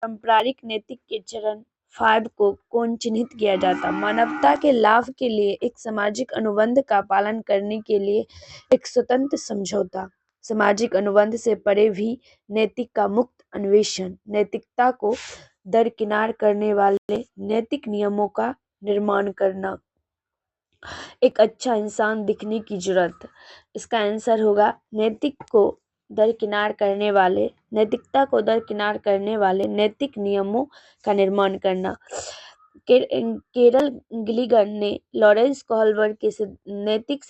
पारंपरिक नैतिक के चरण 5 को कौन चिन्हित किया जाता? मानवता के लाभ के लिए एक सामाजिक अनुबंध का पालन करने के लिए एक स्वतंत्र समझौता, सामाजिक अनुबंध से परे भी नैतिक का मुक्त अन्वेषण, नैतिकता को दरकिनार करने वाले नैतिक नियमों का निर्माण करना, एक अच्छा इंसान दिखने की जरूरत। इसका आंसर होगा नैतिकता को दरकिनार करने वाले नैतिक नियमों का निर्माण करना। केरल गिलिगन ने लॉरेंस कोहलबर्ग के नैतिक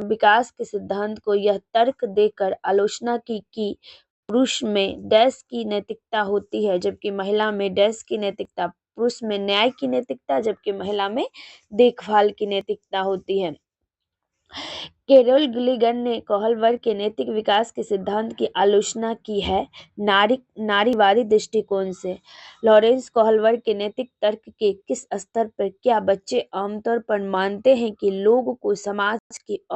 विकास के सिद्धांत को यह तर्क देकर आलोचना की कि पुरुष में डैश की नैतिकता होती है जबकि महिला में डैश की नैतिकता, पुरुष में न्याय की नैतिकता जबकि महिला में देखभाल की नैतिकता होती है। केरल गिलिगन ने कोहलबर्ग के नैतिक विकास के सिद्धांत की आलोचना की है नारीवादी दृष्टिकोण से। लॉरेंस कोहलबर्ग के नैतिक तर्क के किस स्तर पर क्या बच्चे आमतौर पर मानते हैं कि लोगों को समाज की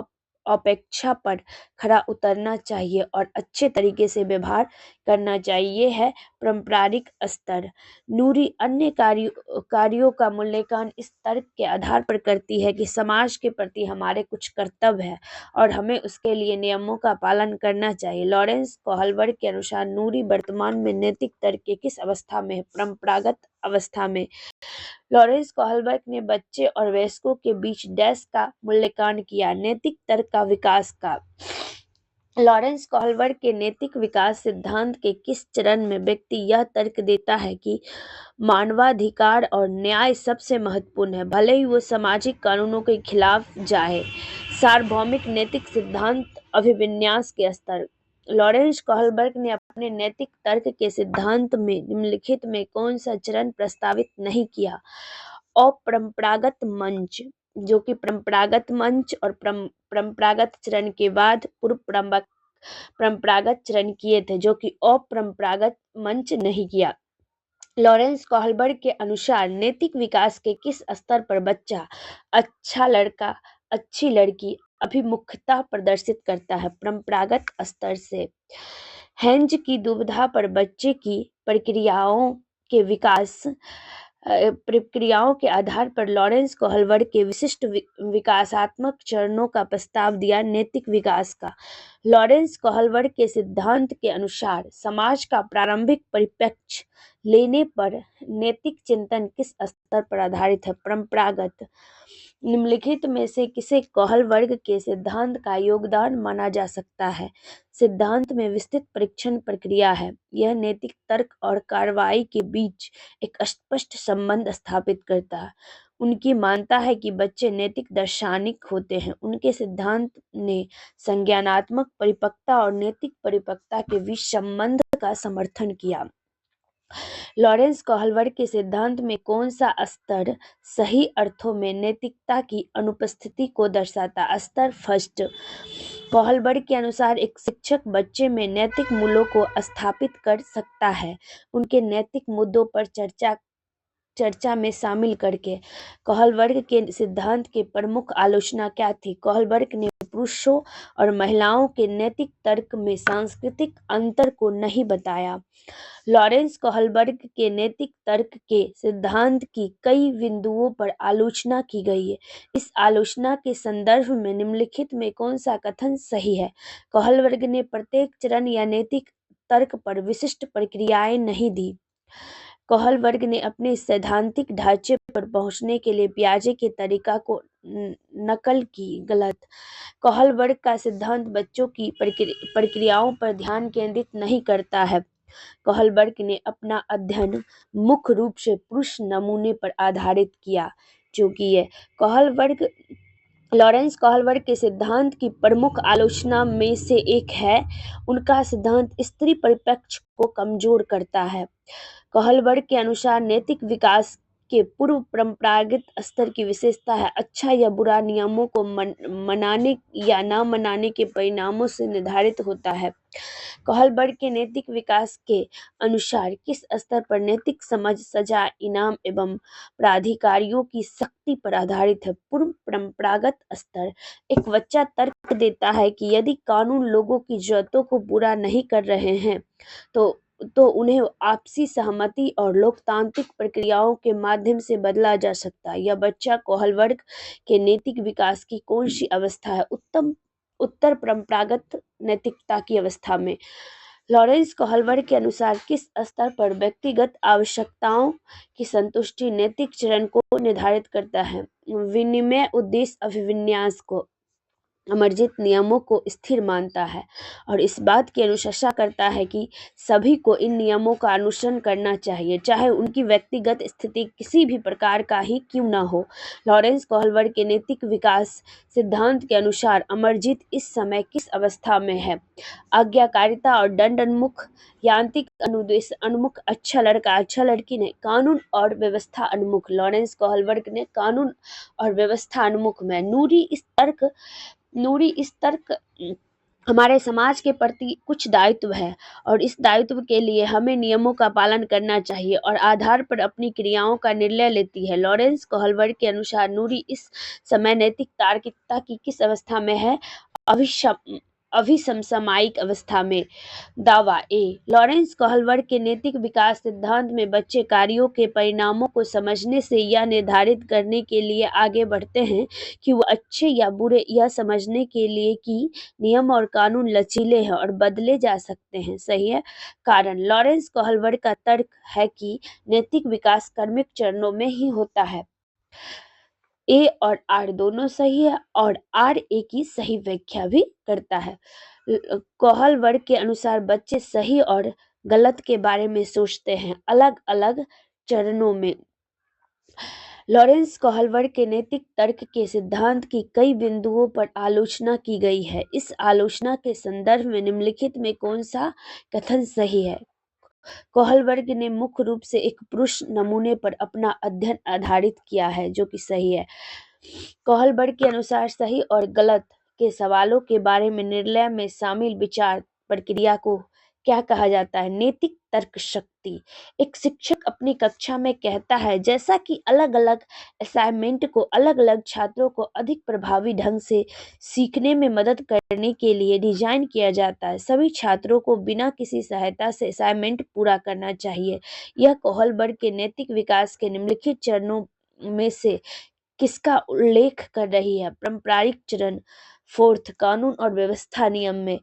अपेक्षा पर खरा उतरना चाहिए और अच्छे तरीके से व्यवहार करना चाहिए है पारंपरिक स्तर। नूरी अन्य कार्यों का मूल्यांकन इस तर्क के आधार पर करती है कि समाज के प्रति हमारे कुछ कर्तव्य है और हमें उसके लिए नियमों का पालन करना चाहिए। लॉरेंस कोहलबर्ग के अनुसार नूरी वर्तमान में नैतिक तर्क के किस अवस्था में है? परंपरागत अवस्था में। लॉरेंस कोहलबर्ग ने बच्चे और वयस्कों के बीच डैश का मूल्यांकन किया, नैतिक तर्क का विकास का। लॉरेंस कोहलबर्ग के नैतिक विकास सिद्धांत के किस चरण में व्यक्ति यह तर्क देता है कि मानवाधिकार और न्याय सबसे महत्वपूर्ण है, भले ही वो सामाजिक कानूनों के खिलाफ जाए? सार्वभौमिक नैतिक सिद्धांत अभिविन्यास के स्तर। लॉरेंस कोहलबर्ग ने अपने नैतिक तर्क के सिद्धांत में निम्नलिखित में कौन सा चरण प्रस्तावित नहीं किया? अपरंपरागत मंच, जो कि परंपरागत मंच और परंपरागत चरण के बाद पूर्व परंपरागत चरण किए थे, जो कि अपरंपरागत मंच नहीं किया। लॉरेंस कोहलबर्ग के अनुसार नैतिक विकास के किस स्तर पर बच्चा अच्छा लड़का अच्छी लड़की अभिमुखता प्रदर्शित करता है? परंपरागत स्तर से। हेंज की दुविधा पर बच्चे की प्रक्रियाओं के आधार पर लॉरेंस कोहलबर्ग के विशिष्ट विकासात्मक चरणों का प्रस्ताव दिया नैतिक विकास का। लॉरेंस कोहलबर्ग के सिद्धांत के अनुसार समाज का प्रारंभिक परिप्रेक्ष्य लेने पर नैतिक चिंतन किस स्तर पर आधारित है? परंपरागत। निम्नलिखित में से किसे कोहलबर्ग के सिद्धांत का योगदान माना जा सकता है? सिद्धांत में विस्तृत परीक्षण प्रक्रिया है, यह नैतिक तर्क और कार्रवाई के बीच एक स्पष्ट संबंध स्थापित करता है। उनकी मानता है कि बच्चे नैतिक दार्शनिक होते हैं। उनके सिद्धांत ने संज्ञानात्मक परिपक्वता और नैतिक परिपक्वता के बीच संबंध का समर्थन किया। लॉरेंस कोहलबर्ग के सिद्धांत में कौन सा स्तर सही अर्थों में नैतिकता की अनुपस्थिति को दर्शाता? स्तर फर्स्ट। कोहलबर्ग के अनुसार एक शिक्षक बच्चे में नैतिक मूल्यों को स्थापित कर सकता है, उनके नैतिक मुद्दों पर चर्चा में शामिल करके। कोहलबर्ग के सिद्धांत के प्रमुख आलोचना क्या थी? कोहलबर्ग ने पुरुषों और महिलाओं के नैतिक तर्क में सांस्कृतिक अंतर को नहीं बताया। लॉरेंस कोहलबर्ग के नैतिक तर्क के सिद्धांत की कई बिंदुओं पर आलोचना की गई है। इस आलोचना के संदर्भ में निम्नलिखित में कौन सा कथन सही है? कोहलबर्ग ने प्रत्येक चरण या नैतिक तर्क पर विशिष्ट प्रक्रियाएं नहीं दी। कोहलबर्ग ने अपने सैद्धांतिक ढांचे पर पहुंचने के लिए पियाजे के तरीका को नकल की। गलत। कोहलबर्ग का सिद्धांत बच्चों की प्रक्रियाओं पर ध्यान केंद्रित नहीं करता है। कोहलबर्ग ने अपना अध्ययन मुख्य रूप से पुरुष नमूने पर आधारित किया, जो कि ये लॉरेंस कोहलबर्ग के सिद्धांत की प्रमुख आलोचना में से एक है। उनका सिद्धांत स्त्री परिप्रेक्ष्य को कमजोर करता है। कोहलबर्ग के अनुसार नैतिक विकास के पूर्व परंपरागत स्तर की विशेषता है अच्छा या बुरा नियमों को मनाने या न मनाने के परिणामों से निर्धारित होता है। कोहलबर्ग के नैतिक विकास के अनुसार किस स्तर पर नैतिक समझ सजा, इनाम एवं प्राधिकारियों की शक्ति पर आधारित है? पूर्व परंपरागत स्तर। एक बच्चा तर्क देता है कि यदि कानून लोगों की जरूरतों को पूरा नहीं कर रहे हैं तो तो उन्हें आपसी सहमति और लोकतांत्रिक प्रक्रियाओं के माध्यम से बदला जा सकता है। यह बच्चा कोहलवर्ग के नैतिक विकास की कौन सी अवस्था है? उत्तर परंपरागत नैतिकता की अवस्था में। लॉरेंस कोहलवर्ग के अनुसार किस स्तर पर व्यक्तिगत आवश्यकताओं की संतुष्टि नैतिक चरण को निर्धारित करता है? विनिमय उद्देश्य अभिविन्यास को अमर्जित नियमों को स्थिर मानता है और इस बात की अनुशंसा करता है कि सभी को इन नियमों का अनुसरण करना चाहिए, चाहे उनकी व्यक्तिगत स्थिति किसी भी प्रकार का ही क्यों न हो। लॉरेंस कोहलवर्ग के नैतिक विकास सिद्धांत के अनुसार अमरजीत इस समय किस अवस्था में है? आज्ञाकारिता और दंड उन्मुख, यांत्रिक अनुदेश उन्मुख, अच्छा लड़का अच्छा लड़की ने, कानून और व्यवस्था उन्मुख। लॉरेंस कोहलवर्ग ने कानून और व्यवस्था उन्मुख में नूरी इस तर्क हमारे समाज के प्रति कुछ दायित्व है और इस दायित्व के लिए हमें नियमों का पालन करना चाहिए और आधार पर अपनी क्रियाओं का निर्णय लेती है। लॉरेंस कोहलवर्ग के अनुसार नूरी इस समय नैतिक तार्किकता की किस अवस्था में है? अभिसमसामयिक अवस्था में। दावा ए, लॉरेंस कोहलवर्ग के नैतिक विकास सिद्धांत में बच्चे कार्यों के परिणामों को समझने से यह निर्धारित करने के लिए आगे बढ़ते हैं कि वो अच्छे या बुरे, यह समझने के लिए कि नियम और कानून लचीले हैं और बदले जा सकते हैं। सही है। कारण, लॉरेंस कोहलवर्ग का तर्क है कि नैतिक विकास क्रमिक चरणों में ही होता है। ए और आर दोनों सही है और आर ए की सही व्याख्या भी करता है। कोहलवर्ग के अनुसार बच्चे सही और गलत के बारे में सोचते हैं अलग अलग चरणों में। लॉरेंस कोहलवर्ग के नैतिक तर्क के सिद्धांत की कई बिंदुओं पर आलोचना की गई है। इस आलोचना के संदर्भ में निम्नलिखित में कौन सा कथन सही है? कोहलवर्ग ने मुख्य रूप से एक पुरुष नमूने पर अपना अध्ययन आधारित किया है, जो कि सही है। कोहलवर्ग के अनुसार सही और गलत के सवालों के बारे में निर्णय में शामिल विचार प्रक्रिया को क्या कहा जाता है? नैतिक तर्क शक्ति। एक शिक्षक अपनी कक्षा में कहता है, जैसा कि अलग अलग असाइनमेंट को अलग अलग छात्रों को अधिक प्रभावी ढंग से सीखने में मदद करने के लिए डिजाइन किया जाता है, सभी छात्रों को बिना किसी सहायता से असाइनमेंट पूरा करना चाहिए। यह कोहलवर्ग के नैतिक विकास के निम्नलिखित चरणों में से किसका उल्लेख कर रही है? पारंपरिक चरण, फोर्थ, कानून और व्यवस्था नियम में।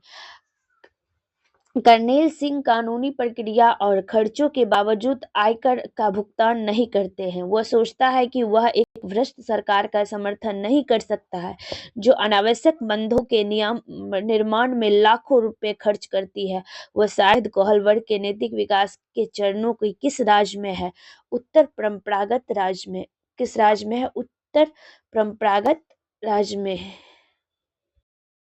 कर्नेल सिंह कानूनी प्रक्रिया और खर्चों के बावजूद आयकर का भुगतान नहीं करते हैं। वह सोचता है कि वह एक भ्रष्ट सरकार का समर्थन नहीं कर सकता है जो अनावश्यक बंधों के निर्माण में लाखों रुपए खर्च करती है। वह शायद कोहलवर्ग के नैतिक विकास के चरणों की किस राज्य में है? उत्तर परंपरागत राज्य में। किस राज्य में है? उत्तर परंपरागत राज्य में है।